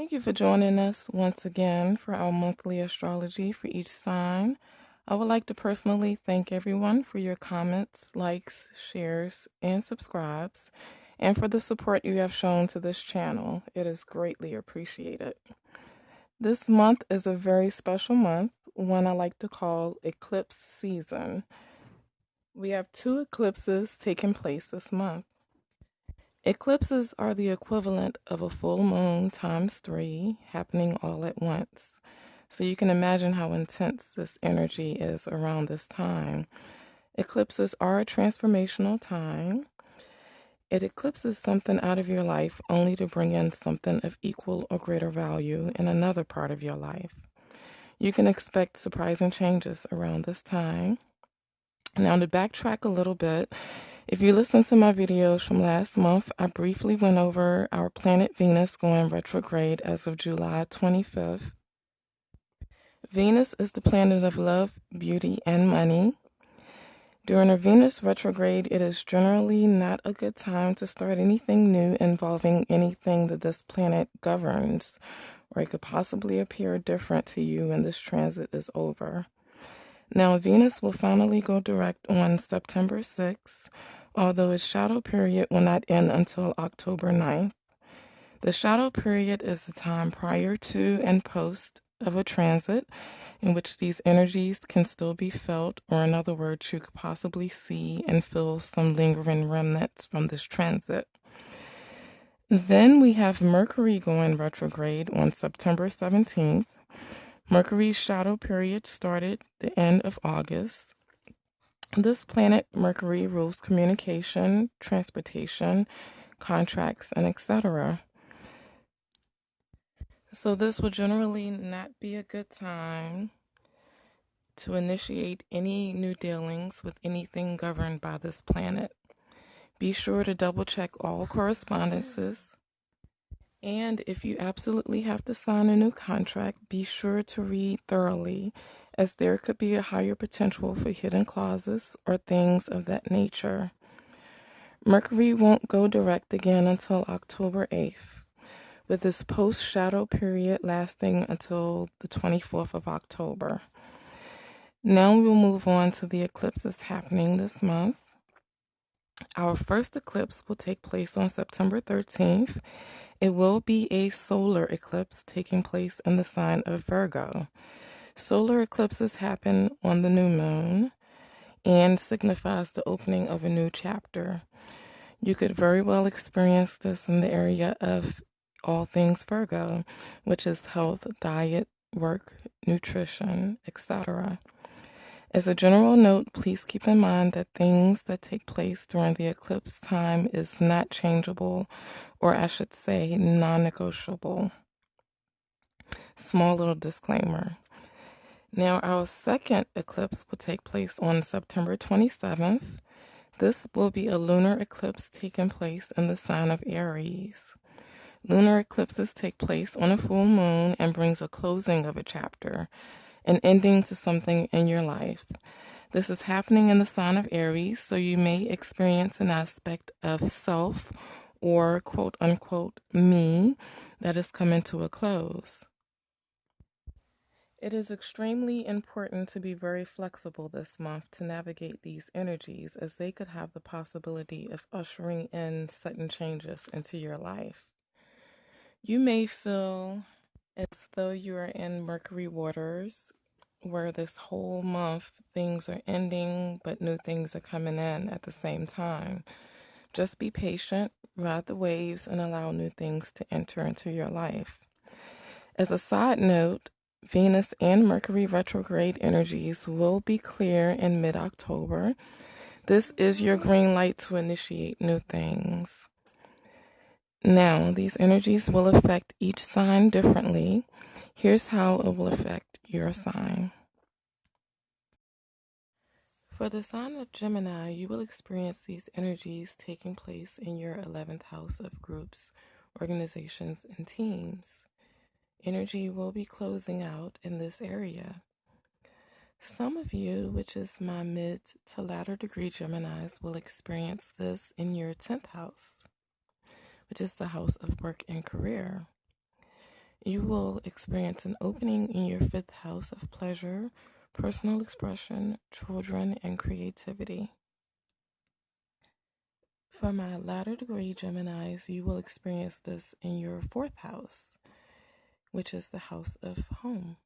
Thank you for joining us once again for our monthly astrology for each sign. I would like to personally thank everyone for your comments, likes, shares, and subscribes, and for the support you have shown to this channel. It is greatly appreciated. This month is a very special month, one I like to call eclipse season. We have 2 eclipses taking place this month. Eclipses are the equivalent of a full moon times 3 happening all at once. So you can imagine how intense this energy is around this time. Eclipses are a transformational time. It eclipses something out of your life only to bring in something of equal or greater value in another part of your life. You can expect surprising changes around this time. Now, to backtrack a little bit, if you listen to my videos from last month, I briefly went over our planet Venus going retrograde as of July 25th. Venus is the planet of love, beauty, and money. During a Venus retrograde, it is generally not a good time to start anything new involving anything that this planet governs, or it could possibly appear different to you when this transit is over. Now, Venus will finally go direct on September 6th, although its shadow period will not end until October 9th. The shadow period is the time prior to and post of a transit in which these energies can still be felt, or in other words, you could possibly see and feel some lingering remnants from this transit. Then we have Mercury going retrograde on September 17th. Mercury's shadow period started the end of August. This planet, Mercury, rules communication, transportation, contracts, and etc. So this will generally not be a good time to initiate any new dealings with anything governed by this planet. Be sure to double check all correspondences. And if you absolutely have to sign a new contract, be sure to read thoroughly, as there could be a higher potential for hidden clauses or things of that nature. Mercury won't go direct again until October 8th, with this post-shadow period lasting until the 24th of October. Now we'll move on to the eclipses happening this month. Our first eclipse will take place on September 13th. It will be a solar eclipse taking place in the sign of Virgo. Solar eclipses happen on the new moon and signifies the opening of a new chapter. You could very well experience this in the area of all things Virgo, which is health, diet, work, nutrition, etc. As a general note, please keep in mind that things that take place during the eclipse time is not changeable, or I should say non-negotiable. Small little disclaimer. Now, our second eclipse will take place on September 27th. This will be a lunar eclipse taking place in the sign of Aries. Lunar eclipses take place on a full moon and brings a closing of a chapter, an ending to something in your life. This is happening in the sign of Aries, so you may experience an aspect of self or quote-unquote me that is coming to a close. It is extremely important to be very flexible this month to navigate these energies, as they could have the possibility of ushering in sudden changes into your life. You may feel as though you are in Mercury waters, where this whole month things are ending, but new things are coming in at the same time. Just be patient, ride the waves, and allow new things to enter into your life. As a side note, Venus and Mercury retrograde energies will be clear in mid-October. This is your green light to initiate new things. Now, these energies will affect each sign differently. Here's how it will affect your sign. For the sign of Gemini, you will experience these energies taking place in your 11th house of groups, organizations, and teams. Energy will be closing out in this area. Some of you, which is my mid to latter degree Geminis, will experience this in your 10th house, which is the house of work and career. You will experience an opening in your fifth house of pleasure, personal expression, children, and creativity. For my latter degree Geminis, you will experience this in your fourth house, which is the house of home.